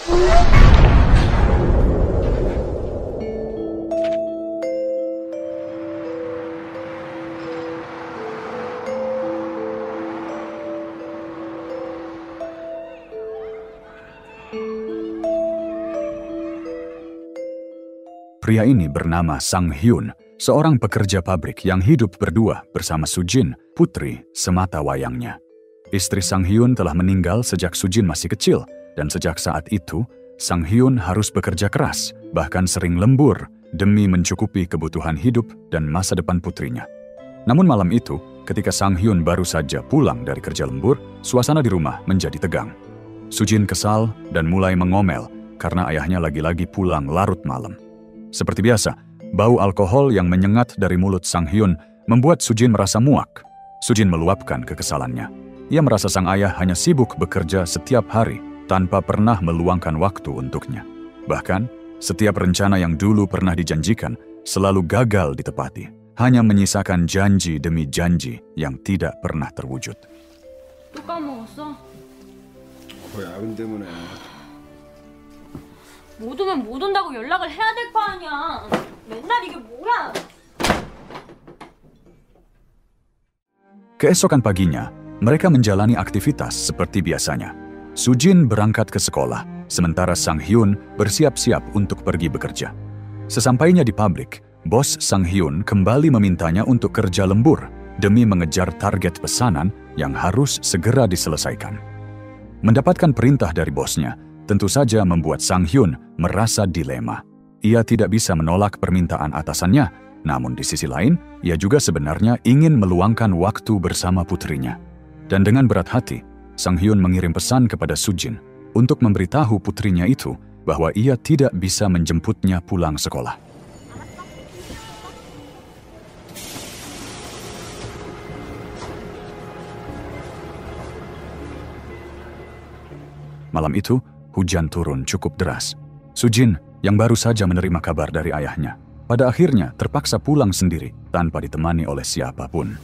Pria ini bernama Sang Hyun, seorang pekerja pabrik yang hidup berdua bersama Sujin, putri semata wayangnya. Istri Sang Hyun telah meninggal sejak Sujin masih kecil, dan sejak saat itu, Sang Hyun harus bekerja keras, bahkan sering lembur, demi mencukupi kebutuhan hidup dan masa depan putrinya. Namun malam itu, ketika Sang Hyun baru saja pulang dari kerja lembur, suasana di rumah menjadi tegang. Sujin kesal dan mulai mengomel karena ayahnya lagi-lagi pulang larut malam. Seperti biasa, bau alkohol yang menyengat dari mulut Sang Hyun membuat Sujin merasa muak. Sujin meluapkan kekesalannya. Ia merasa sang ayah hanya sibuk bekerja setiap hari tanpa pernah meluangkan waktu untuknya. Bahkan, setiap rencana yang dulu pernah dijanjikan selalu gagal ditepati, hanya menyisakan janji demi janji yang tidak pernah terwujud. 또 까먹었어? 야근 때문에. 못 오면 못 온다고 연락을 해야 될 거 아니야. 맨날 이게 뭐야? Keesokan paginya, mereka menjalani aktivitas seperti biasanya. Sujin berangkat ke sekolah, sementara Sang Hyun bersiap-siap untuk pergi bekerja. Sesampainya di pabrik, bos Sang Hyun kembali memintanya untuk kerja lembur demi mengejar target pesanan yang harus segera diselesaikan. Mendapatkan perintah dari bosnya tentu saja membuat Sang Hyun merasa dilema. Ia tidak bisa menolak permintaan atasannya, namun di sisi lain, ia juga sebenarnya ingin meluangkan waktu bersama putrinya. Dan dengan berat hati, Sang Hyun mengirim pesan kepada Sujin untuk memberitahu putrinya itu bahwa ia tidak bisa menjemputnya pulang sekolah. Malam itu, hujan turun cukup deras. Sujin, yang baru saja menerima kabar dari ayahnya, pada akhirnya terpaksa pulang sendiri tanpa ditemani oleh siapapun.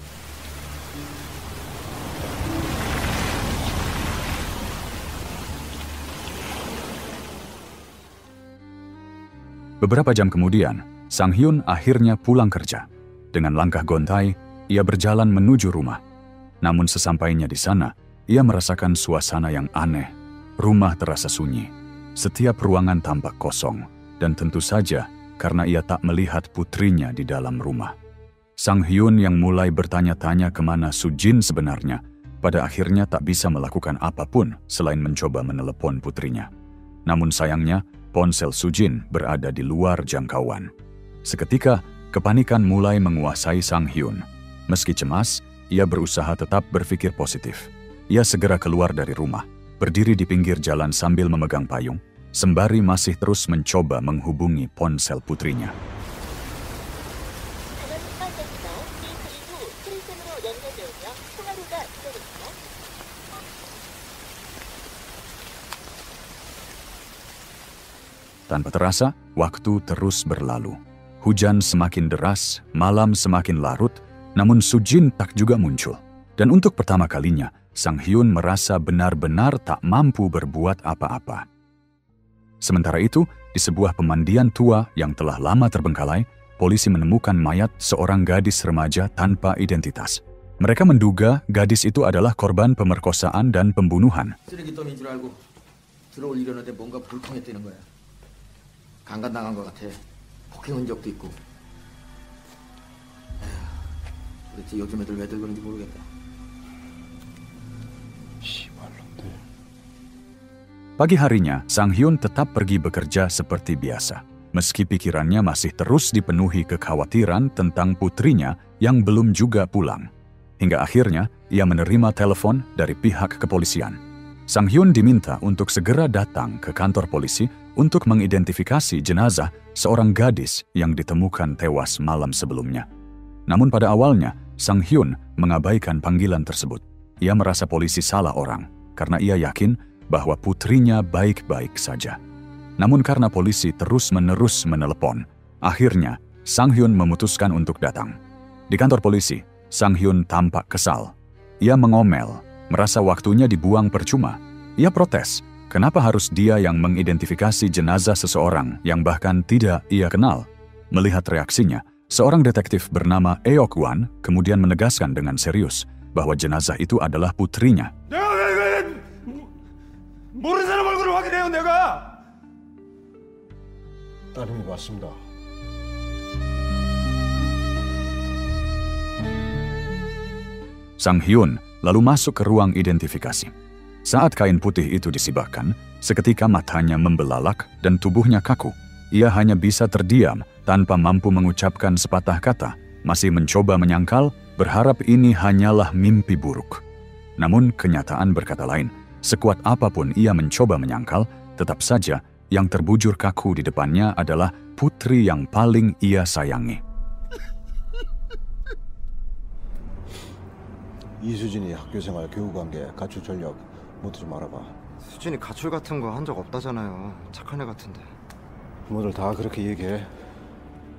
Beberapa jam kemudian, Sang Hyun akhirnya pulang kerja. Dengan langkah gontai, ia berjalan menuju rumah. Namun sesampainya di sana, ia merasakan suasana yang aneh. Rumah terasa sunyi. Setiap ruangan tampak kosong, dan tentu saja karena ia tak melihat putrinya di dalam rumah. Sang Hyun yang mulai bertanya-tanya kemana Sujin sebenarnya, pada akhirnya tak bisa melakukan apapun selain mencoba menelepon putrinya. Namun sayangnya, ponsel Sujin berada di luar jangkauan. Seketika, kepanikan mulai menguasai Sang Hyun. Meski cemas, ia berusaha tetap berpikir positif. Ia segera keluar dari rumah, berdiri di pinggir jalan sambil memegang payung, sembari masih terus mencoba menghubungi ponsel putrinya. Tanpa terasa, waktu terus berlalu. Hujan semakin deras, malam semakin larut, namun Sujin tak juga muncul. Dan untuk pertama kalinya, Sang Hyun merasa benar-benar tak mampu berbuat apa-apa. Sementara itu, di sebuah pemandian tua yang telah lama terbengkalai, polisi menemukan mayat seorang gadis remaja tanpa identitas. Mereka menduga gadis itu adalah korban pemerkosaan dan pembunuhan. Pagi harinya, Sang Hyun tetap pergi bekerja seperti biasa, meski pikirannya masih terus dipenuhi kekhawatiran tentang putrinya yang belum juga pulang. Hingga akhirnya, ia menerima telepon dari pihak kepolisian. Sang Hyun diminta untuk segera datang ke kantor polisi untuk mengidentifikasi jenazah seorang gadis yang ditemukan tewas malam sebelumnya. Namun pada awalnya, Sang Hyun mengabaikan panggilan tersebut. Ia merasa polisi salah orang, karena ia yakin bahwa putrinya baik-baik saja. Namun karena polisi terus-menerus menelepon, akhirnya Sang Hyun memutuskan untuk datang. Di kantor polisi, Sang Hyun tampak kesal. Ia mengomel, merasa waktunya dibuang percuma. Ia protes Kenapa harus dia yang mengidentifikasi jenazah seseorang yang bahkan tidak ia kenal? Melihat reaksinya, seorang detektif bernama Eok Wan kemudian menegaskan dengan serius bahwa jenazah itu adalah putrinya. 모르는 사람 얼굴을 확인해요, 내가. 따님이 맞습니다. Sang Hyun lalu masuk ke ruang identifikasi. Saat kain putih itu disibakkan, seketika matanya membelalak dan tubuhnya kaku. Ia hanya bisa terdiam tanpa mampu mengucapkan sepatah kata, masih mencoba menyangkal, berharap ini hanyalah mimpi buruk. Namun kenyataan berkata lain, sekuat apapun ia mencoba menyangkal, tetap saja yang terbujur kaku di depannya adalah putri yang paling ia sayangi. 이수진이 학교생활, 교우관계, 가출 전력 모두 좀 알아봐. 수진이 가출 같은 거 한 적 없다잖아요. 착한 애 같은데. 부모들 다 그렇게 얘기해.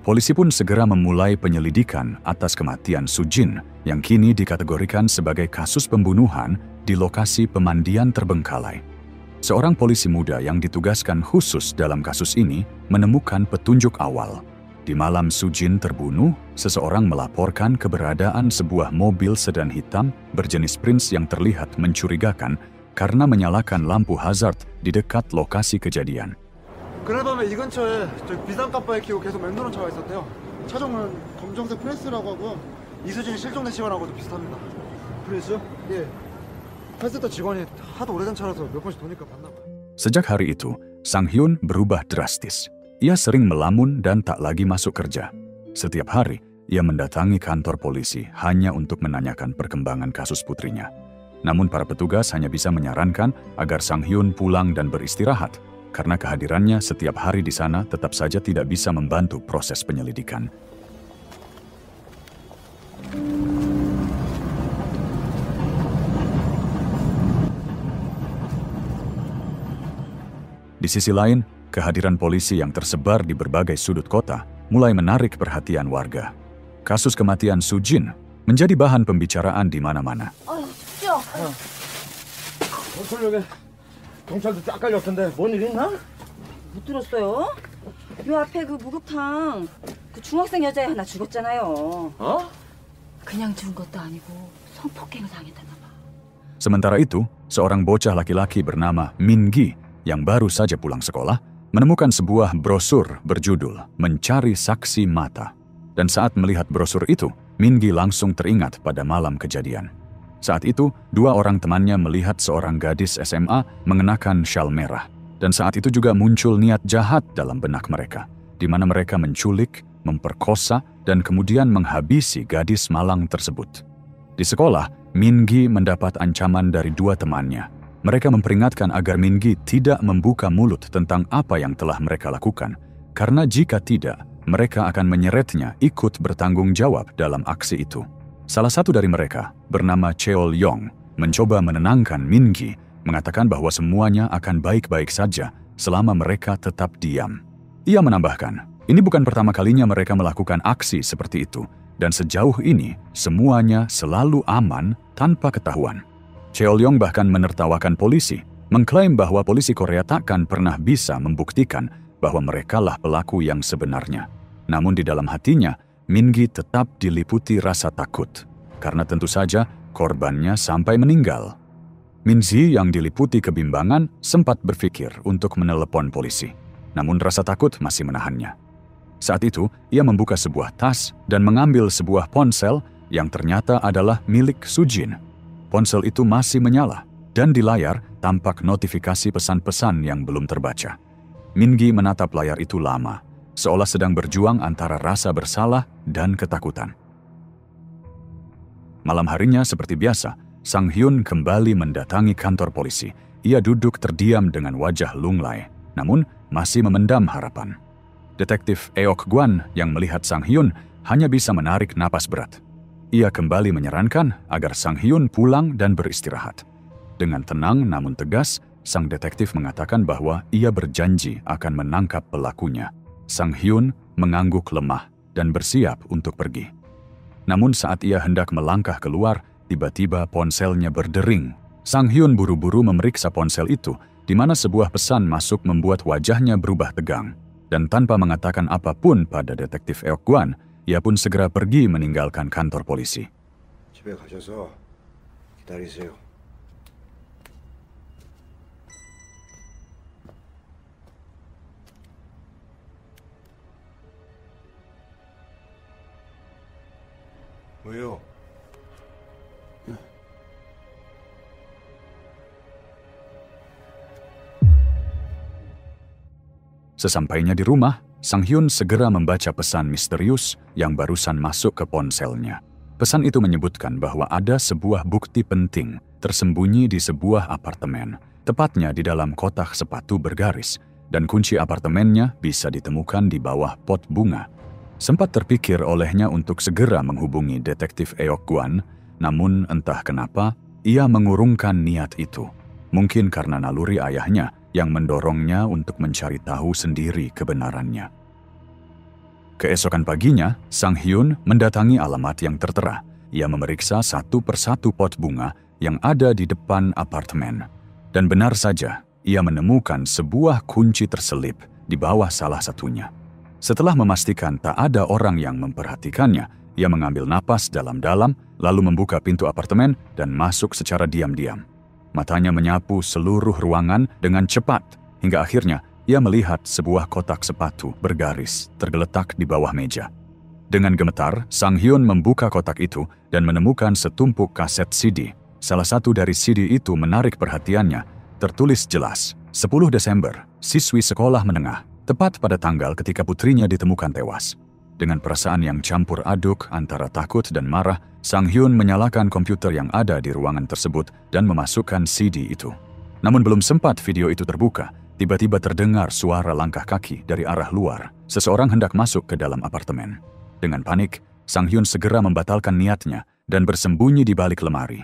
Polisi pun segera memulai penyelidikan atas kematian Sujin yang kini dikategorikan sebagai kasus pembunuhan di lokasi pemandian terbengkalai. Seorang polisi muda yang ditugaskan khusus dalam kasus ini menemukan petunjuk awal. Di malam Sujin terbunuh, seseorang melaporkan keberadaan sebuah mobil sedan hitam berjenis Prince yang terlihat mencurigakan karena menyalakan lampu hazard di dekat lokasi kejadian. 그날 밤에 이 근처에 비상깜빡이 켜고 계속 맴도는 차가 있었대요. 차종은 검정색 프레스라고 하고요. 이수진이 실종된 시간하고도 비슷합니다. 프레스? 예. 헬스터 직원이 하도 오래된 차라서 몇 번씩 도니까 봤나 봐요. Sejak hari itu, Sang Hyun berubah drastis. Ia sering melamun dan tak lagi masuk kerja. Setiap hari, ia mendatangi kantor polisi hanya untuk menanyakan perkembangan kasus putrinya. Namun para petugas hanya bisa menyarankan agar Sang Hyun pulang dan beristirahat, karena kehadirannya setiap hari di sana tetap saja tidak bisa membantu proses penyelidikan. Di sisi lain, kehadiran polisi yang tersebar di berbagai sudut kota mulai menarik perhatian warga. Kasus kematian Sujin menjadi bahan pembicaraan di mana-mana. 건설역에 경찰도 쫙 깔렸던데 뭔 일 있나? 못 들었어요? 요 앞에 그 목욕탕 그 중학생 여자애 하나 죽었잖아요. 어? 그냥 죽은 것도 아니고 성폭행을 당했다나 봐. Sementara itu, seorang bocah laki-laki bernama Min Gi yang baru saja pulang sekolah menemukan sebuah brosur berjudul Mencari Saksi Mata. Dan saat melihat brosur itu, Min Gi langsung teringat pada malam kejadian. Saat itu, dua orang temannya melihat seorang gadis SMA mengenakan syal merah. Dan saat itu juga muncul niat jahat dalam benak mereka, di mana mereka menculik, memperkosa, dan kemudian menghabisi gadis malang tersebut. Di sekolah, Min Gi mendapat ancaman dari dua temannya. Mereka memperingatkan agar Min Gi tidak membuka mulut tentang apa yang telah mereka lakukan, karena jika tidak, mereka akan menyeretnya ikut bertanggung jawab dalam aksi itu. Salah satu dari mereka, bernama Cheol Yong, mencoba menenangkan Min Gi, mengatakan bahwa semuanya akan baik-baik saja selama mereka tetap diam. Ia menambahkan, ini bukan pertama kalinya mereka melakukan aksi seperti itu, dan sejauh ini semuanya selalu aman tanpa ketahuan. Cheol Yong bahkan menertawakan polisi, mengklaim bahwa polisi Korea takkan pernah bisa membuktikan bahwa merekalah pelaku yang sebenarnya. Namun di dalam hatinya, Min Gi tetap diliputi rasa takut, karena tentu saja korbannya sampai meninggal. Min Zi yang diliputi kebimbangan sempat berpikir untuk menelepon polisi, namun rasa takut masih menahannya. Saat itu, ia membuka sebuah tas dan mengambil sebuah ponsel yang ternyata adalah milik Sujin. Ponsel itu masih menyala, dan di layar tampak notifikasi pesan-pesan yang belum terbaca. Min Gi menatap layar itu lama, seolah sedang berjuang antara rasa bersalah dan ketakutan. Malam harinya seperti biasa, Sang Hyun kembali mendatangi kantor polisi. Ia duduk terdiam dengan wajah lunglai, namun masih memendam harapan. Detektif Eok Gwan yang melihat Sang Hyun hanya bisa menarik napas berat. Ia kembali menyarankan agar Sang Hyun pulang dan beristirahat. Dengan tenang namun tegas, sang detektif mengatakan bahwa ia berjanji akan menangkap pelakunya. Sang Hyun mengangguk lemah dan bersiap untuk pergi. Namun saat ia hendak melangkah keluar, tiba-tiba ponselnya berdering. Sang Hyun buru-buru memeriksa ponsel itu. di mana sebuah pesan masuk membuat wajahnya berubah tegang. Dan tanpa mengatakan apapun pada detektif Eok Guan, ia pun segera pergi meninggalkan kantor polisi. 집에 가셔서 기다리세요. 왜요? Sesampainya di rumah, Sang Hyun segera membaca pesan misterius yang barusan masuk ke ponselnya. Pesan itu menyebutkan bahwa ada sebuah bukti penting tersembunyi di sebuah apartemen, tepatnya di dalam kotak sepatu bergaris, dan kunci apartemennya bisa ditemukan di bawah pot bunga. Sempat terpikir olehnya untuk segera menghubungi detektif Eok Guan, namun entah kenapa ia mengurungkan niat itu. Mungkin karena naluri ayahnya yang mendorongnya untuk mencari tahu sendiri kebenarannya. Keesokan paginya, Sang Hyun mendatangi alamat yang tertera. Ia memeriksa satu persatu pot bunga yang ada di depan apartemen. Dan benar saja, ia menemukan sebuah kunci terselip di bawah salah satunya. Setelah memastikan tak ada orang yang memperhatikannya, ia mengambil napas dalam-dalam, lalu membuka pintu apartemen dan masuk secara diam-diam. Matanya menyapu seluruh ruangan dengan cepat, hingga akhirnya ia melihat sebuah kotak sepatu bergaris tergeletak di bawah meja. Dengan gemetar, Sang Hyun membuka kotak itu dan menemukan setumpuk kaset CD. Salah satu dari CD itu menarik perhatiannya. Tertulis jelas, 10 Desember, siswi sekolah menengah, tepat pada tanggal ketika putrinya ditemukan tewas. Dengan perasaan yang campur aduk antara takut dan marah, Sang Hyun menyalakan komputer yang ada di ruangan tersebut dan memasukkan CD itu. Namun belum sempat video itu terbuka, tiba-tiba terdengar suara langkah kaki dari arah luar. Seseorang hendak masuk ke dalam apartemen. Dengan panik, Sang Hyun segera membatalkan niatnya dan bersembunyi di balik lemari.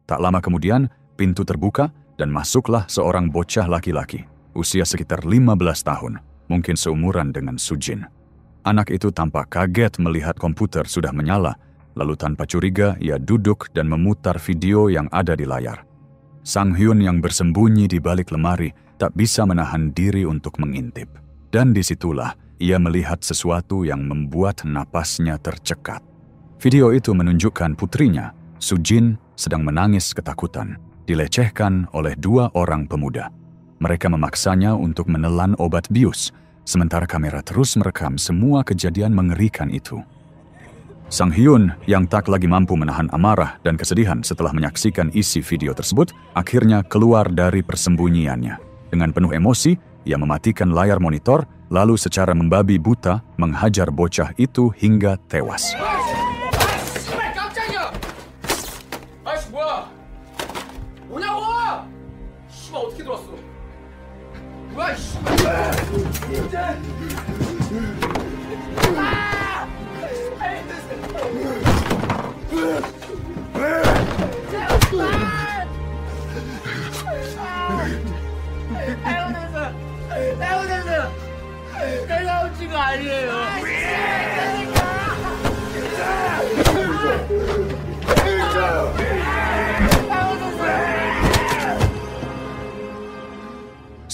Tak lama kemudian, pintu terbuka dan masuklah seorang bocah laki-laki, usia sekitar 15 tahun, mungkin seumuran dengan Sujin. Anak itu tampak kaget melihat komputer sudah menyala, lalu tanpa curiga ia duduk dan memutar video yang ada di layar. Sang Hyun yang bersembunyi di balik lemari tak bisa menahan diri untuk mengintip. Dan disitulah ia melihat sesuatu yang membuat napasnya tercekat. Video itu menunjukkan putrinya, Sujin, sedang menangis ketakutan, dilecehkan oleh dua orang pemuda. Mereka memaksanya untuk menelan obat bius, sementara kamera terus merekam semua kejadian mengerikan itu. Sang Hyun yang tak lagi mampu menahan amarah dan kesedihan setelah menyaksikan isi video tersebut, akhirnya keluar dari persembunyiannya. Dengan penuh emosi, ia mematikan layar monitor, lalu secara membabi buta menghajar bocah itu hingga tewas.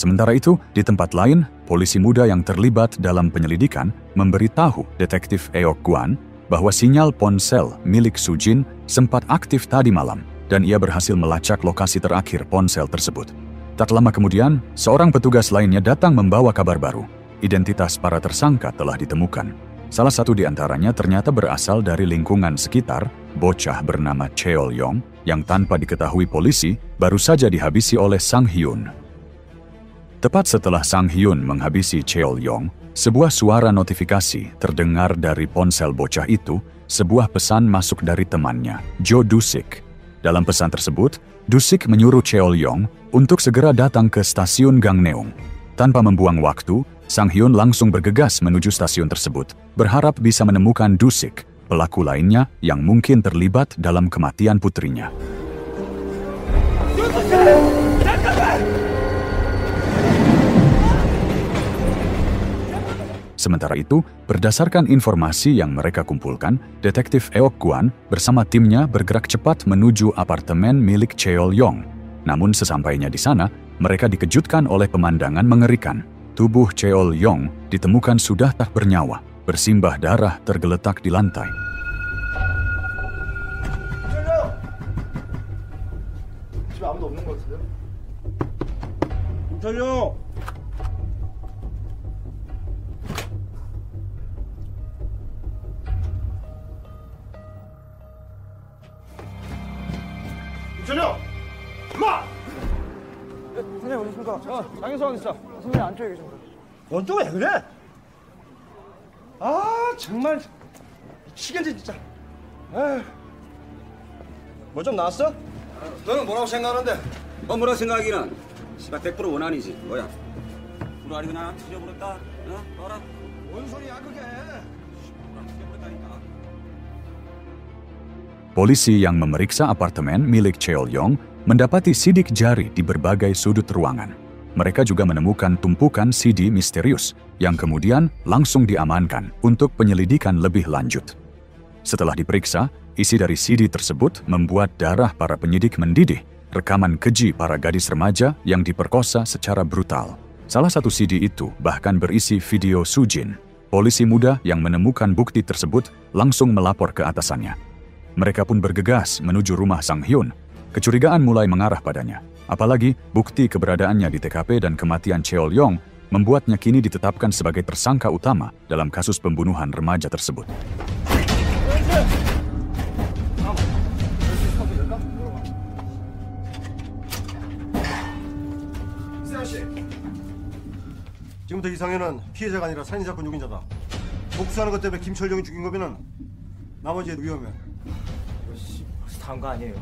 Sementara itu, di tempat lain, polisi muda yang terlibat dalam penyelidikan memberitahu detektif Eok Guan bahwa sinyal ponsel milik Sujin sempat aktif tadi malam dan ia berhasil melacak lokasi terakhir ponsel tersebut. Tak lama kemudian, seorang petugas lainnya datang membawa kabar baru. Identitas para tersangka telah ditemukan. Salah satu di antaranya ternyata berasal dari lingkungan sekitar, bocah bernama Cheol Yong yang tanpa diketahui polisi baru saja dihabisi oleh Sang Hyun. Tepat setelah Sang Hyun menghabisi Cheol Yong, sebuah suara notifikasi terdengar dari ponsel bocah itu. Sebuah pesan masuk dari temannya, Jo Dusik. Dalam pesan tersebut, Dusik menyuruh Cheol Yong untuk segera datang ke stasiun Gangneung. Tanpa membuang waktu, Sang Hyun langsung bergegas menuju stasiun tersebut, berharap bisa menemukan Dusik, pelaku lainnya yang mungkin terlibat dalam kematian putrinya. Sementara itu, berdasarkan informasi yang mereka kumpulkan, Detektif Eok Kwan bersama timnya bergerak cepat menuju apartemen milik Cheol Yong. Namun sesampainya di sana, mereka dikejutkan oleh pemandangan mengerikan. Tubuh Cheol Yong ditemukan sudah tak bernyawa, bersimbah darah tergeletak di lantai. 집에 아무도 없는 것 같은데요? 김철룡! 김철룡! 임마! 선생님 오셨습니까? 장인수학 있어. 선생님 안쪽에 계십니다. 넌 또 왜 그래? 아 정말 미치겠지 진짜. 뭐 좀 나왔어? 너는 뭐라고 생각하는데? 뭐라고 생각하기는 씨발 100% 원한이지. 뭐야? 우리 아리 그냥 틀려버렸다. 어? 봐라. 뭔 소리야 그게? 틀려버렸다니까. Polisi yang memeriksa apartemen milik Cheol Yong mendapati sidik jari di berbagai sudut ruangan. Mereka juga menemukan tumpukan CD misterius yang kemudian langsung diamankan untuk penyelidikan lebih lanjut. Setelah diperiksa, isi dari CD tersebut membuat darah para penyidik mendidih, rekaman keji para gadis remaja yang diperkosa secara brutal. Salah satu CD itu bahkan berisi video Sujin. Polisi muda yang menemukan bukti tersebut langsung melapor ke atasannya. Mereka pun bergegas menuju rumah Sang Hyun. Kecurigaan mulai mengarah padanya. Apalagi bukti keberadaannya di TKP dan kematian Cheol Yong membuatnya kini ditetapkan sebagai tersangka utama dalam kasus pembunuhan remaja tersebut. 지금부터 이상현은 피해자가 아니라 살인사건 용의자다. 복수하는 것 때문에 김철룡이 죽인 거면은 나머지 위험해. 벌써 다 한 거 아니에요?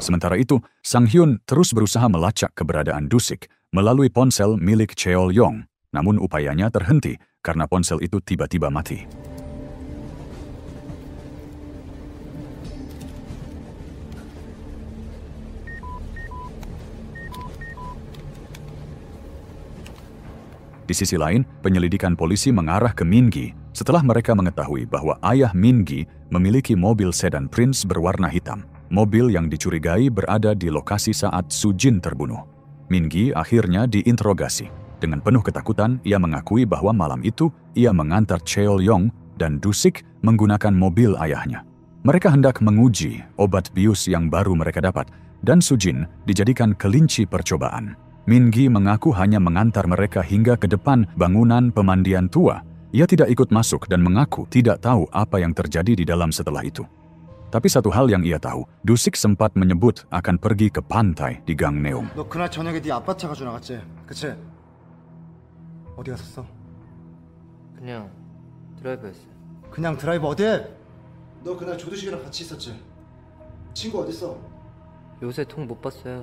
Sementara itu, Sang Hyun terus berusaha melacak keberadaan Dusik melalui ponsel milik Cheol Yong. Namun upayanya terhenti karena ponsel itu tiba-tiba mati. Di sisi lain, penyelidikan polisi mengarah ke Min Gi setelah mereka mengetahui bahwa ayah Min Gi memiliki mobil sedan Prince berwarna hitam. Mobil yang dicurigai berada di lokasi saat Sujin terbunuh. Min Gi akhirnya diinterogasi. Dengan penuh ketakutan, ia mengakui bahwa malam itu ia mengantar Cheol Yong dan Dusik menggunakan mobil ayahnya. Mereka hendak menguji obat bius yang baru mereka dapat, dan Sujin dijadikan kelinci percobaan. Min Gi mengaku hanya mengantar mereka hingga ke depan bangunan pemandian tua. Ia tidak ikut masuk dan mengaku tidak tahu apa yang terjadi di dalam setelah itu. Tapi satu hal yang ia tahu, Dusik sempat menyebut akan pergi ke pantai di Gangneung. 너 그날 저녁에 네 아빠 차가 지나갔지? 그치? 어디 갔었어? 그냥 드라이브했어요. 그냥 드라이브 어디에? 너 그날 조두식이랑 같이 있었지? 친구 어딨어? 요새 통 못 봤어요.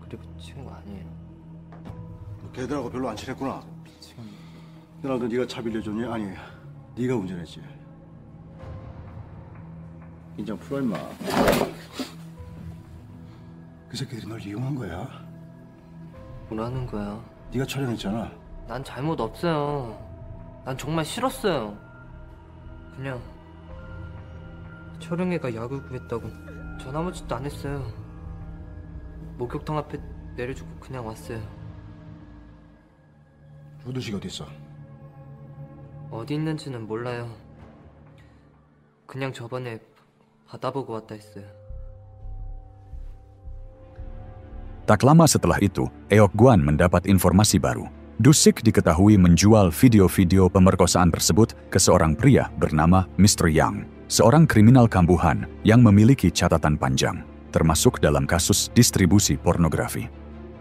그리고 친구 아니에요. 너 걔들하고 별로 안 친했구나. 그날도 네가 차 빌려줬니? 아니, 네가 운전했지. 인장 풀어 임마. 그 새끼들이 널 이용한 거야. 뭐라는 거야? 네가 촬영했잖아. 난 잘못 없어요. 난 정말 싫었어요. 그냥 철영이가 약을 구했다고 전 아무 짓도 안 했어요. 목욕탕 앞에 내려주고 그냥 왔어요. 조두식 어디 있어? 어디 있는지는 몰라요. 그냥 저번에 바다 보고 왔다 했어요. Tak lama setelah itu, Eok Kwan mendapat informasi baru. Dusik diketahui menjual video-video pemerkosaan tersebut ke seorang pria bernama Mr. Yang, seorang kriminal kambuhan yang memiliki catatan panjang, termasuk dalam kasus distribusi pornografi.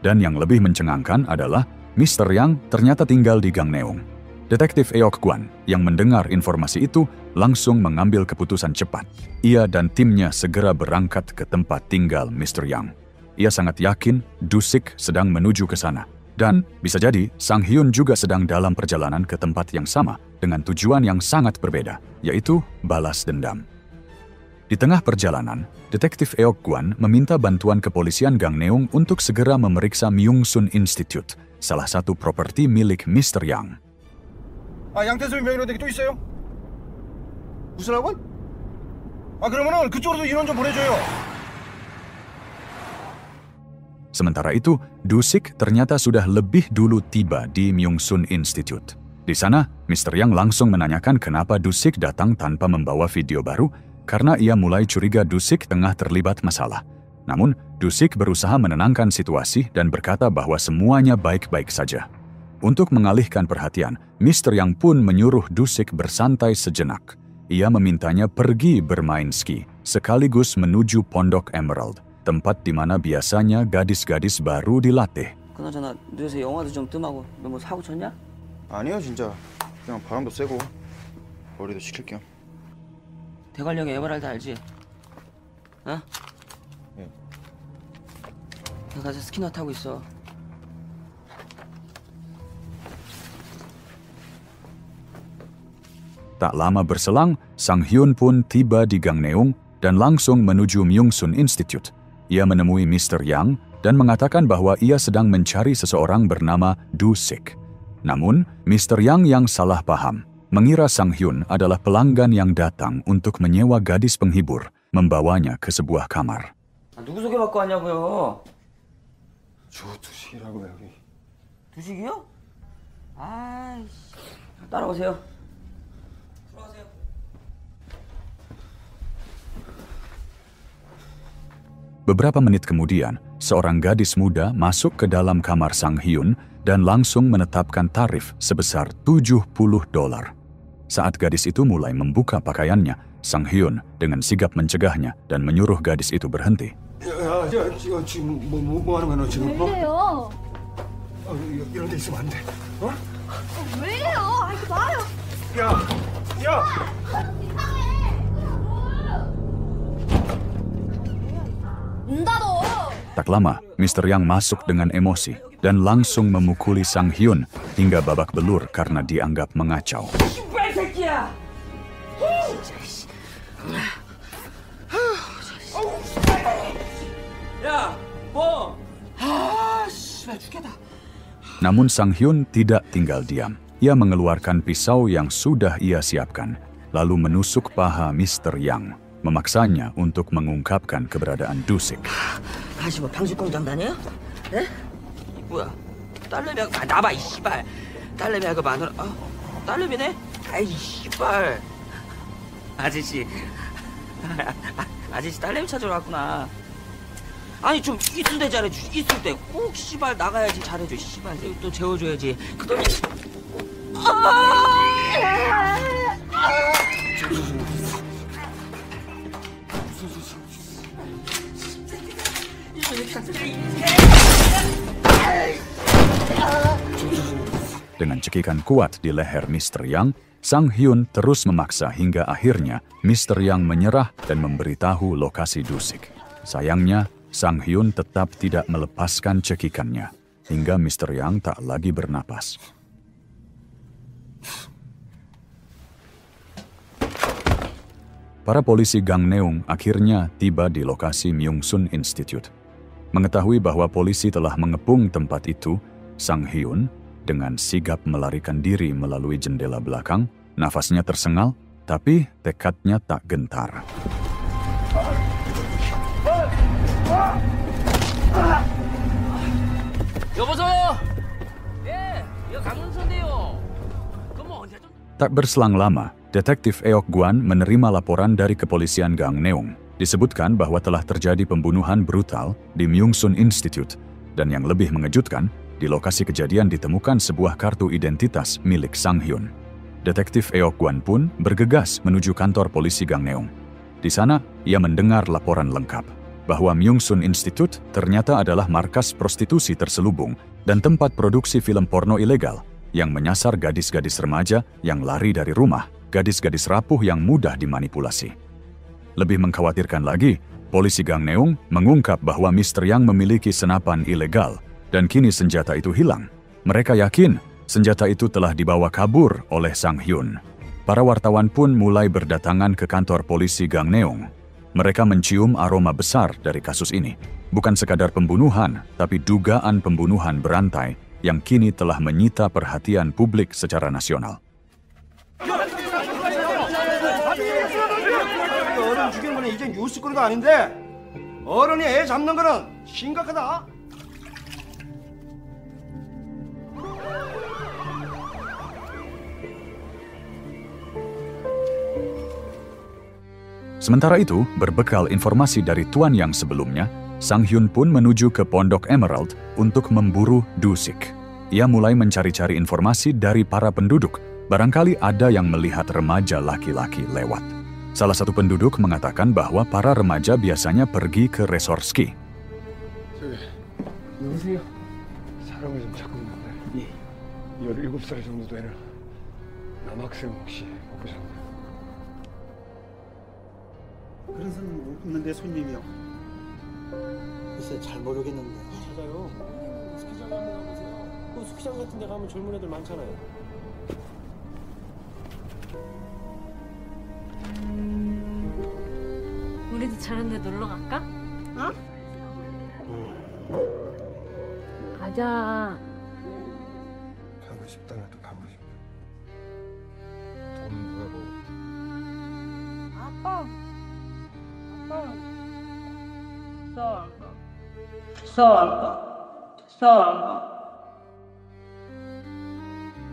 Dan yang lebih mencengangkan adalah Mr. Yang ternyata tinggal di Gangneung. Detektif Eok Kwan yang mendengar informasi itu langsung mengambil keputusan cepat. Ia dan timnya segera berangkat ke tempat tinggal Mr. Yang. Ia sangat yakin Dusik sedang menuju ke sana. Dan bisa jadi Sang Hyun juga sedang dalam perjalanan ke tempat yang sama dengan tujuan yang sangat berbeda, yaitu balas dendam. Di tengah perjalanan, Detektif Eok Gwan meminta bantuan kepolisian Gangneung untuk segera memeriksa Myung-sun Institute, salah satu properti milik Mr. Yang. 양태섭이 명의로 또 있어요? 무슨 학원? 그러면은 그쪽으로도 인원 좀 보내줘요. Sementara itu, Dusik ternyata sudah lebih dulu tiba di Myung-sun Institute. Di sana, Mr. Yang langsung menanyakan kenapa Dusik datang tanpa membawa video baru, karena ia mulai curiga Dusik tengah terlibat masalah. Namun, Dusik berusaha menenangkan situasi dan berkata bahwa semuanya baik-baik saja. Untuk mengalihkan perhatian, Mr. Yang pun menyuruh Dusik bersantai sejenak. Ia memintanya pergi bermain ski, sekaligus menuju Pondok Emerald, tempat di mana biasanya gadis-gadis baru dilatih. 그나저나 요새 영화도 좀 뜸하고 너 뭐 사고 쳤냐? 아니요, 진짜. 그냥 바람도 쐬고 머리도 식힐 겸. 대관령의 에메랄드 알지? 어? 예. 가서 스키나 타고 있어. Tak lama berselang, Sang Hyun pun tiba di Gangneung dan langsung menuju Myung-sun Institute. Ia menemui Mr. Yang dan mengatakan bahwa ia sedang mencari seseorang bernama Dusik. Namun, Mr. Yang salah paham, mengira Sang Hyun adalah pelanggan yang datang untuk menyewa gadis penghibur, membawanya ke sebuah kamar. 누구 소개받고 왔냐고요? 저 두식이라고 여기. 두식이요? 아이씨. 따라오세요. Beberapa menit kemudian, seorang gadis muda masuk ke dalam kamar Sang Hyun dan langsung menetapkan tarif sebesar $70. Saat gadis itu mulai membuka pakaiannya, Sang Hyun dengan sigap mencegahnya dan menyuruh gadis itu berhenti. 야, 지금 뭐 하는 거야 너 지금? 왜 이래요? 이런 데 있으면 안 돼. 왜 이래요? 하지 마요. 야! Tak lama, Mr. Yang masuk dengan emosi dan langsung memukuli Sang Hyun hingga babak belur karena dianggap mengacau. Namun Sang Hyun tidak tinggal diam. Ia mengeluarkan pisau yang sudah ia siapkan, lalu menusuk paha Mr. Yang, memaksanya untuk mengungkapkan keberadaan Dusik. 다시 뭐 방수공장 다녀요? 에? 뭐야? 딸내미하고 나봐 이 씨발. 딸내미하고 마누라. 딸내미네? 아이 씨발. 아저씨. 아저씨 딸내미 찾으러 왔구나. 아니 좀 있을 때 잘해줘. 있을 때 꼭 씨발 나가야지 잘해줘. 씨발 또 재워줘야지. 그동안. Dengan cekikan kuat di leher Mr. Yang, Sang Hyun terus memaksa hingga akhirnya Mr. Yang menyerah dan memberitahu lokasi Dusik. Sayangnya, Sang Hyun tetap tidak melepaskan cekikannya, hingga Mr. Yang tak lagi bernapas. Para polisi Gangneung akhirnya tiba di lokasi Myung-sun Institute. Mengetahui bahwa polisi telah mengepung tempat itu, Sang Hyun dengan sigap melarikan diri melalui jendela belakang. Nafasnya tersengal, tapi tekadnya tak gentar. Tak berselang lama, Detektif Eok Gwan menerima laporan dari kepolisian Gangneung. Disebutkan bahwa telah terjadi pembunuhan brutal di Myung-sun Institute, dan yang lebih mengejutkan, di lokasi kejadian ditemukan sebuah kartu identitas milik Sang Hyun. Detektif Eok Gwan pun bergegas menuju kantor polisi Gangneung. Di sana, ia mendengar laporan lengkap bahwa Myung-sun Institute ternyata adalah markas prostitusi terselubung dan tempat produksi film porno ilegal yang menyasar gadis-gadis remaja yang lari dari rumah, gadis-gadis rapuh yang mudah dimanipulasi. Lebih mengkhawatirkan lagi, polisi Gangneung mengungkap bahwa Mr. Yang memiliki senapan ilegal dan kini senjata itu hilang. Mereka yakin senjata itu telah dibawa kabur oleh Sang Hyun. Para wartawan pun mulai berdatangan ke kantor polisi Gangneung. Mereka mencium aroma besar dari kasus ini. Bukan sekadar pembunuhan, tapi dugaan pembunuhan berantai yang kini telah menyita perhatian publik secara nasional. 어른 죽이는 거는 이제 뉴스거리가 아닌데 어른이 애 잡는 거는 심각하다. Sementara itu, berbekal informasi dari tuan yang sebelumnya, Sang Hyun pun menuju ke Pondok Emerald untuk memburu Du-sik. Ia mulai mencari-cari informasi dari para penduduk. Barangkali ada yang melihat remaja laki-laki lewat. Salah satu penduduk mengatakan bahwa para remaja biasanya pergi ke resort ski. 누구세요? 사람을 좀 찾고 있는데 17살 정도 되는 남학생 혹시 못 보셨나요? 그런 사람 없는데 손님이요. 글쎄 잘 모르겠는데. 찾아요. 스키장 한번 가보세요. 그 스키장 같은 데 가면 젊은 애들 많잖아요. 우리도 저런 데 놀러 갈까? 어? 가자. 가고 싶다면 또 가고 싶어. 돈 누가 뭐. 아빠.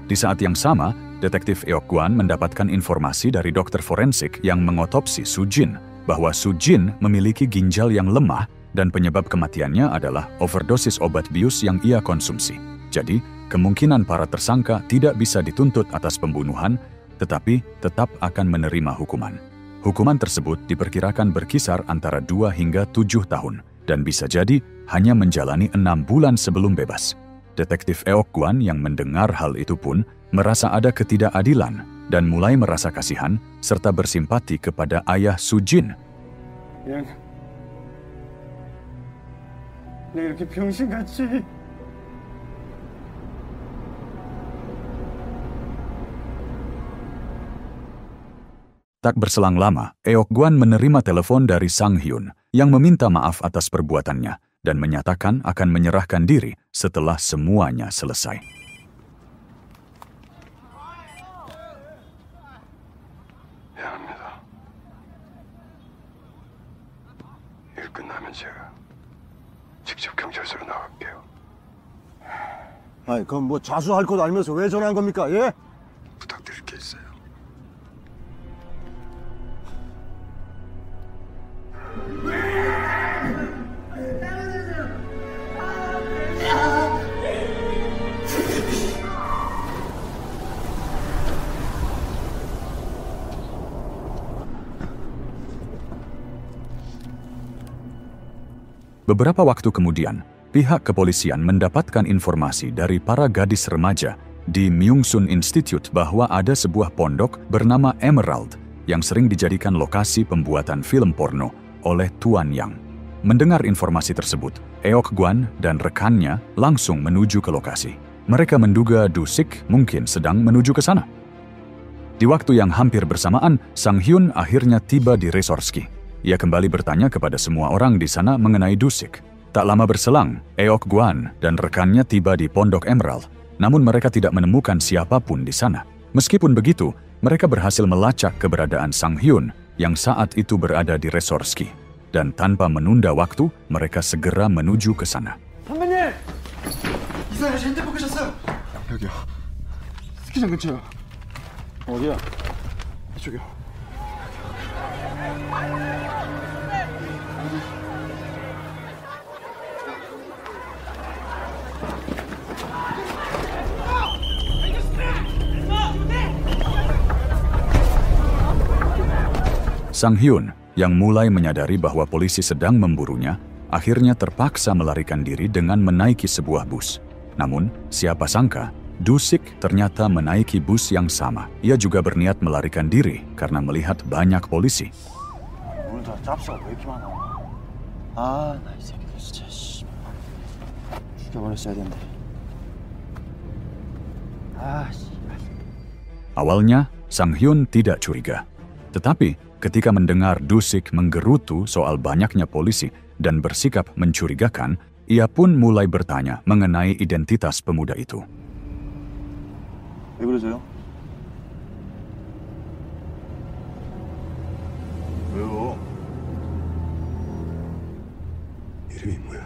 Di saat yang sama, detektif Eok Gwan mendapatkan informasi dari dokter forensik yang mengotopsi Sujin bahwa Sujin memiliki ginjal yang lemah dan penyebab kematiannya adalah overdosis obat bius yang ia konsumsi. Jadi, kemungkinan para tersangka tidak bisa dituntut atas pembunuhan, tetapi tetap akan menerima hukuman. Hukuman tersebut diperkirakan berkisar antara 2 hingga 7 tahun dan bisa jadi hanya menjalani 6 bulan sebelum bebas. Detektif Eok Gwan yang mendengar hal itu pun merasa ada ketidakadilan dan mulai merasa kasihan serta bersimpati kepada ayah Sujin. 그냥 이렇게 병신같이 Tak berselang lama, Eok Gwan menerima telepon dari Sang Hyun yang meminta maaf atas perbuatannya dan menyatakan akan menyerahkan diri setelah semuanya selesai. 미안합니다. 일 끝나면 제가 직접 경찰서로 나갈게요. 아이, 그럼 뭐 자수할 것 알면서 왜 전화한 겁니까? 예? 부탁드릴 게 있어요. Beberapa waktu kemudian, pihak kepolisian mendapatkan informasi dari para gadis remaja di Myungsun Institute bahwa ada sebuah pondok bernama Emerald yang sering dijadikan lokasi pembuatan film porno oleh Tuan Yang. Mendengar informasi tersebut, Eok Gwan dan rekannya langsung menuju ke lokasi. Mereka menduga Du-sik mungkin sedang menuju ke sana. Di waktu yang hampir bersamaan, Sang Hyun akhirnya tiba di resort ski. Ia kembali bertanya kepada semua orang di sana mengenai Du-sik. Tak lama berselang, Eok Gwan dan rekannya tiba di Pondok Emerald. Namun mereka tidak menemukan siapapun di sana. Meskipun begitu, mereka berhasil melacak keberadaan Sang Hyun yang saat itu berada di resort ski. Dan tanpa menunda waktu, mereka segera menuju ke sana. 선배님! 이사야 씨 핸드폰 끄셨어요. 여기요. 스키장 근처요. 어디야? 이쪽이요. Sang Hyun, yang mulai menyadari bahwa polisi sedang memburunya, akhirnya terpaksa melarikan diri dengan menaiki sebuah bus. Namun, siapa sangka, Du-sik ternyata menaiki bus yang sama. Ia juga berniat melarikan diri karena melihat banyak polisi. 오늘 다 짭수가 왜 이렇게 많아? 아, 나 이 새끼들 진짜 씨. 죽여버렸어야 되는데. 아, 씨. Awalnya, Sang Hyun tidak curiga. Tetapi ketika mendengar Dusik menggerutu soal banyaknya polisi dan bersikap mencurigakan, ia pun mulai bertanya mengenai identitas pemuda itu. 왜 그러세요? 왜요? 이름이 뭐야?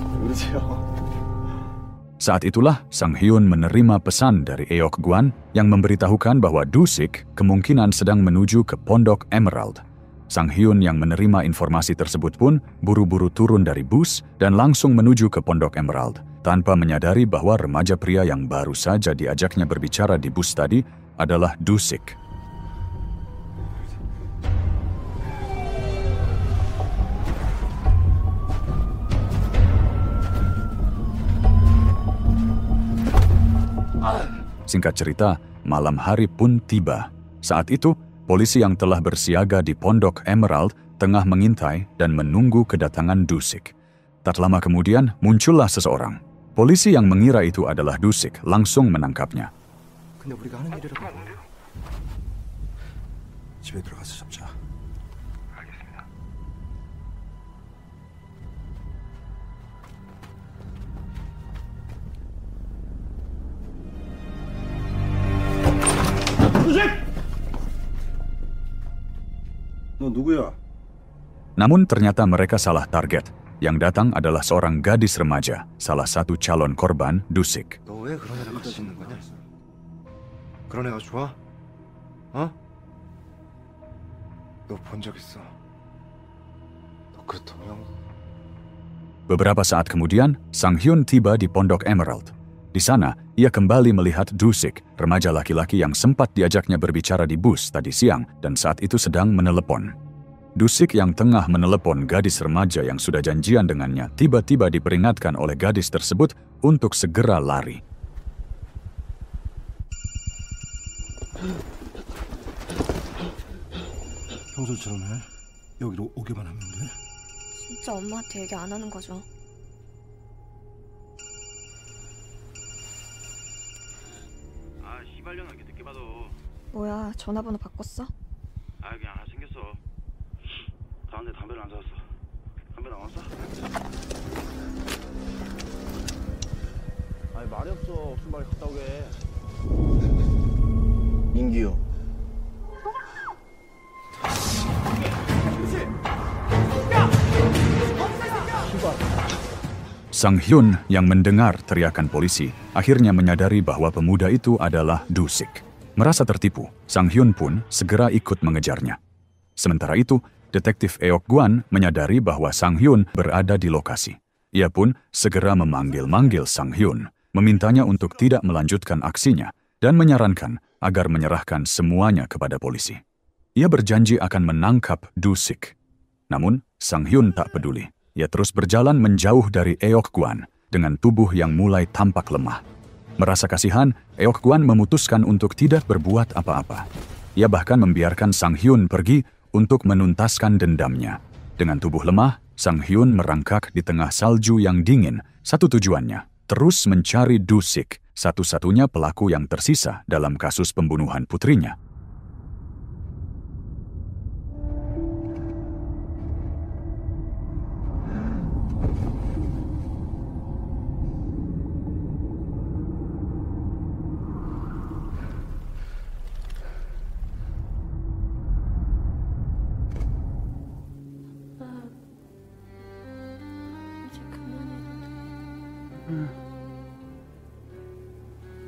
왜 그러세요? Saat itulah Sang Hyun menerima pesan dari Eok Gwan yang memberitahukan bahwa Dusik kemungkinan sedang menuju ke Pondok Emerald. Sang Hyun yang menerima informasi tersebut pun buru-buru turun dari bus dan langsung menuju ke Pondok Emerald, tanpa menyadari bahwa remaja pria yang baru saja diajaknya berbicara di bus tadi adalah Dusik. Singkat cerita, malam hari pun tiba. Saat itu, polisi yang telah bersiaga di Pondok Emerald tengah mengintai dan menunggu kedatangan Dusik. Tak lama kemudian, muncullah seseorang. Polisi yang mengira itu adalah Dusik langsung menangkapnya. 근데 우리가 하는 일이라고 하는데요. 집에 들어가서 잡자. 알겠습니다. 너 누구야? Namun ternyata mereka salah target. Yang datang adalah seorang gadis remaja, salah satu calon korban Dusik. 너 왜 그런 애랑 같이 있는 거냐? 그런 애가 좋아? 어? 너 본 적 있어? 너 그 동영? Beberapa saat kemudian, Sang Hyun tiba di Pondok Emerald. Di sana, ia kembali melihat Dusik, remaja laki-laki yang sempat diajaknya berbicara di bus tadi siang dan saat itu sedang menelepon. Dusik yang tengah menelepon gadis remaja yang sudah janjian dengannya tiba-tiba diperingatkan oleh gadis tersebut untuk segera lari. 평소처럼 해. 여기로 오게만 하면 돼. 진짜 엄마한테 얘기 안 하는 거죠? 아, 씨발년아, 이렇게 늦게 봐도. 뭐야, 전화번호 바꿨어? 아, 그냥 하나 생겼어. 가는데 담배를 안 사왔어. 담배 나왔어? 아니 말이 없어. 무슨 말이 갔다 오게. 민기요. Sang Hyun yang mendengar teriakan polisi akhirnya menyadari bahwa pemuda itu adalah Dusik. Merasa tertipu, Sang Hyun pun segera ikut mengejarnya. Sementara itu, detektif Eok Gwan menyadari bahwa Sang Hyun berada di lokasi. Ia pun segera memanggil-manggil Sang Hyun, memintanya untuk tidak melanjutkan aksinya dan menyarankan agar menyerahkan semuanya kepada polisi. Ia berjanji akan menangkap Dusik. Namun, Sang Hyun tak peduli. Ia terus berjalan menjauh dari Eok Gwan dengan tubuh yang mulai tampak lemah. Merasa kasihan, Eok Gwan memutuskan untuk tidak berbuat apa-apa. Ia bahkan membiarkan Sang Hyun pergi untuk menuntaskan dendamnya. Dengan tubuh lemah, Sang Hyun merangkak di tengah salju yang dingin. Satu tujuannya, terus mencari Dusik, satu-satunya pelaku yang tersisa dalam kasus pembunuhan putrinya.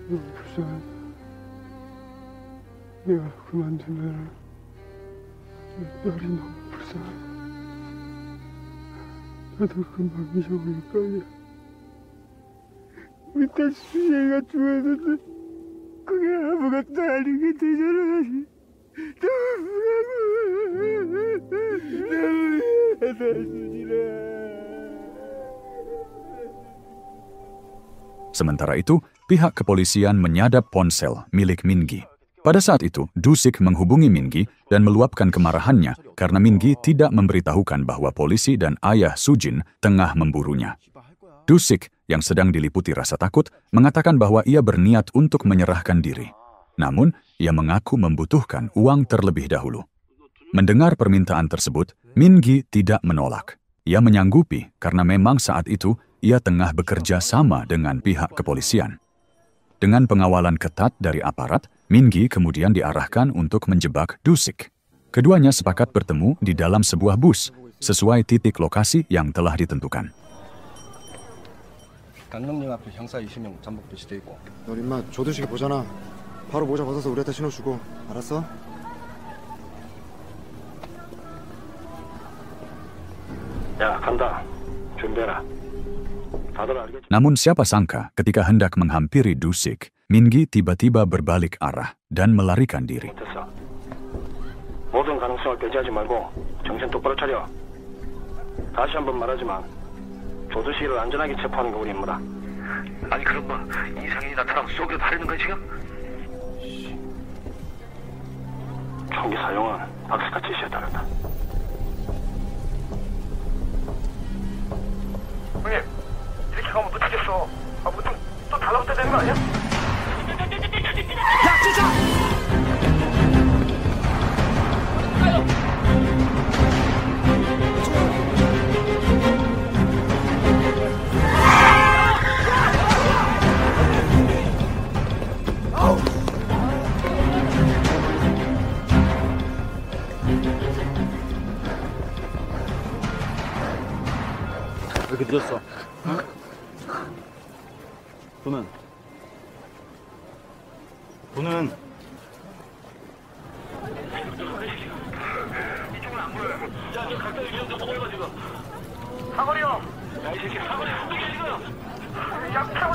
너무 불쌍하다. 내가 그만두면 딸이 너무 불쌍하다. 나도 금방 잊어버릴 거 아니야. 우리 딸 수지가 죽었는데 그게 아무것도 아닌 게 되잖아. 너무 미안하다, 수지라. Sementara itu, pihak kepolisian menyadap ponsel milik Mingi. Pada saat itu, Dusik menghubungi Mingi dan meluapkan kemarahannya karena Mingi tidak memberitahukan bahwa polisi dan ayah Sujin tengah memburunya. Dusik yang sedang diliputi rasa takut mengatakan bahwa ia berniat untuk menyerahkan diri. Namun, ia mengaku membutuhkan uang terlebih dahulu. Mendengar permintaan tersebut, Min Gi tidak menolak. Ia menyanggupi karena memang saat itu ia tengah bekerja sama dengan pihak kepolisian. Dengan pengawalan ketat dari aparat, Min Gi kemudian diarahkan untuk menjebak Du-sik. Keduanya sepakat bertemu di dalam sebuah bus, sesuai titik lokasi yang telah ditentukan. 강릉역 앞에 형사 20명 잠복도 시돼 있고. 너 임마 조두식이 보잖아. 바로 모자 벗어서 우리한테 신호 주고. 알았어? 야, 간다. 준비해라. 다들 알겠지? Namun siapa sangka ketika hendak menghampiri Du-sik, Min Gi tiba-tiba berbalik arah dan melarikan diri. 됐어. 모든 가능성을 배제하지 말고 정신 똑바로 차려. 다시 한번 말하지만 조두식을 안전하게 체포하는 게 우리 임무다. 아니 그럼 뭐 이상인이 나타나면 쏘겨 바르는 거야 지금? 총기 사용은 박스카 지시에 따른다. 형님 이렇게 가면 못 하겠어. 또 달라붙어야 되는 거 아니야? 야 쫓아! 이렇게 늦었어. 응? 돈은? 이쪽은 안 보여요. 야, 너 가까이 이런 거 먹어봐 지금. 사거리요. 야, 이 새끼 사거리 안 보게 지금. 약 타고.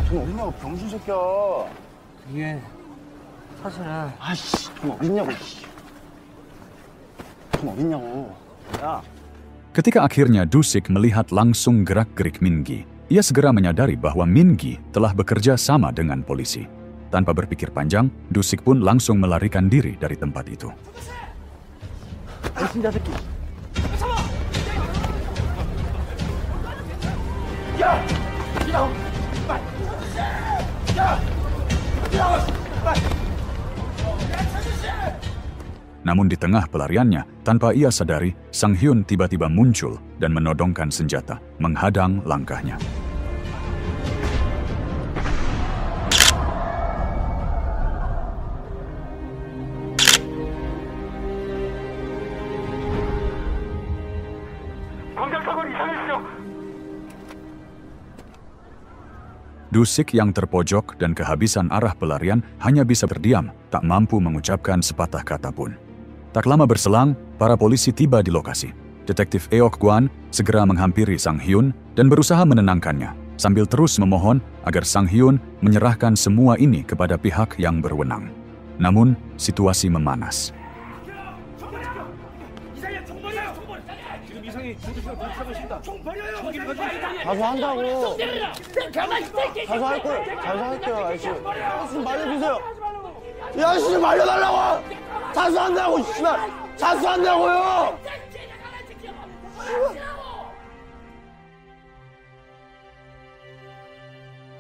돈 어딨냐고 병신 새끼야. 이게 사실은 아이씨, 돈 어딨냐고. 돈 어딨냐고. 야. Ketika akhirnya Du-sik melihat langsung gerak-gerik Min Gi, ia segera menyadari bahwa Min Gi telah bekerja sama dengan polisi. Tanpa berpikir panjang, Du-sik pun langsung melarikan diri dari tempat itu. Namun di tengah pelariannya, tanpa ia sadari, Sang Hyun tiba-tiba muncul dan menodongkan senjata, menghadang langkahnya. Du-sik yang terpojok dan kehabisan arah pelarian hanya bisa terdiam, tak mampu mengucapkan sepatah kata pun. Tak lama berselang, para polisi tiba di lokasi. Detektif Eok Kwan segera menghampiri Sang Hyun dan berusaha menenangkannya, sambil terus memohon agar Sang Hyun menyerahkan semua ini kepada pihak yang berwenang. Namun, situasi memanas. 자수한다고. 자수할게요, 아저씨. 좀 말려주세요. 이 아저씨 말려달라고. 자수한다고, 씨발. 자수한다고요.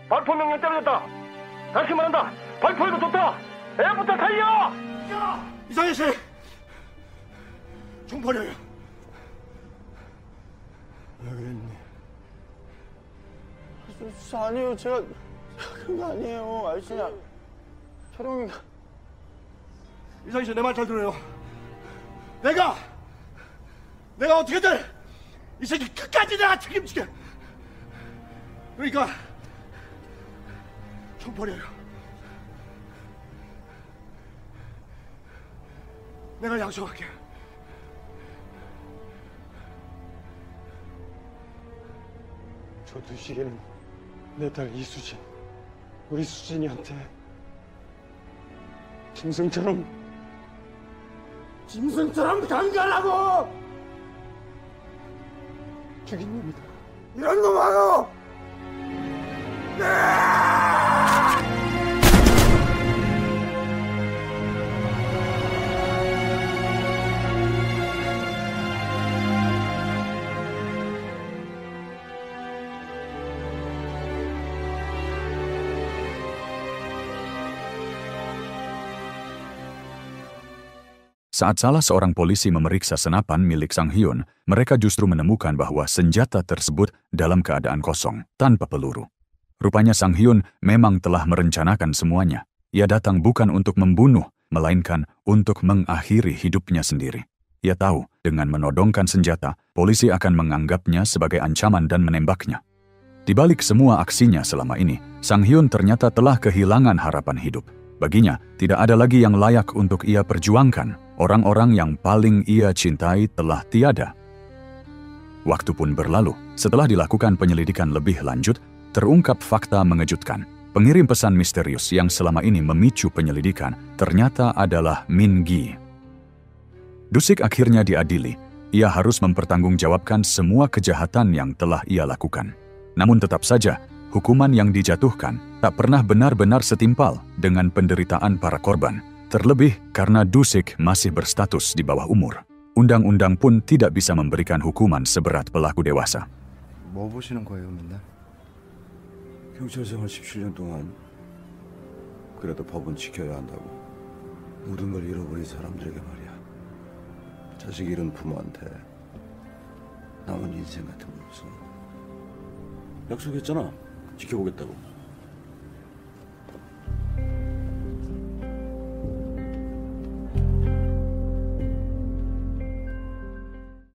발포 명령 떨어졌다. 다시 말한다. 발포에도 좋다. 애부터 달려. 이상희 씨, 총 버려요. 왜 그랬니? 아니에요. 제가 그런 거 아니에요. 아저씨, 촬영이가. 이상희 씨, 내 말 잘 들어요. 내가 어떻게든 이 새끼 끝까지 내가 책임질게. 그러니까 총 버려요. 내가 약속할게. 저 두식에는 내 딸 이수진, 우리 수진이한테 짐승처럼 강간하고 죽인 놈이다. 이런 놈하고 Saat salah seorang polisi memeriksa senapan milik Sang Hyun, mereka justru menemukan bahwa senjata tersebut dalam keadaan kosong, tanpa peluru. Rupanya Sang Hyun memang telah merencanakan semuanya. Ia datang bukan untuk membunuh, melainkan untuk mengakhiri hidupnya sendiri. Ia tahu, dengan menodongkan senjata, polisi akan menganggapnya sebagai ancaman dan menembaknya. Di balik semua aksinya selama ini, Sang Hyun ternyata telah kehilangan harapan hidup. Baginya, tidak ada lagi yang layak untuk ia perjuangkan. Orang-orang yang paling ia cintai telah tiada. Waktu pun berlalu. Setelah dilakukan penyelidikan lebih lanjut, terungkap fakta mengejutkan. Pengirim pesan misterius yang selama ini memicu penyelidikan ternyata adalah Min Gi. Dusik akhirnya diadili. Ia harus mempertanggungjawabkan semua kejahatan yang telah ia lakukan. Namun tetap saja, hukuman yang dijatuhkan tak pernah benar-benar setimpal dengan penderitaan para korban. Terlebih karena Dusik masih berstatus di bawah umur. Undang-undang pun tidak bisa memberikan hukuman seberat pelaku dewasa. 뭐 보시는 거예요, 맨날? 경찰 생활 17년 동안 그래도 법은 지켜야 한다고. 모든 걸 잃어버린 사람들에게 말이야. 자식 잃은 부모한테 남은 인생 같은 거 없어. 약속했잖아. 지켜보겠다고.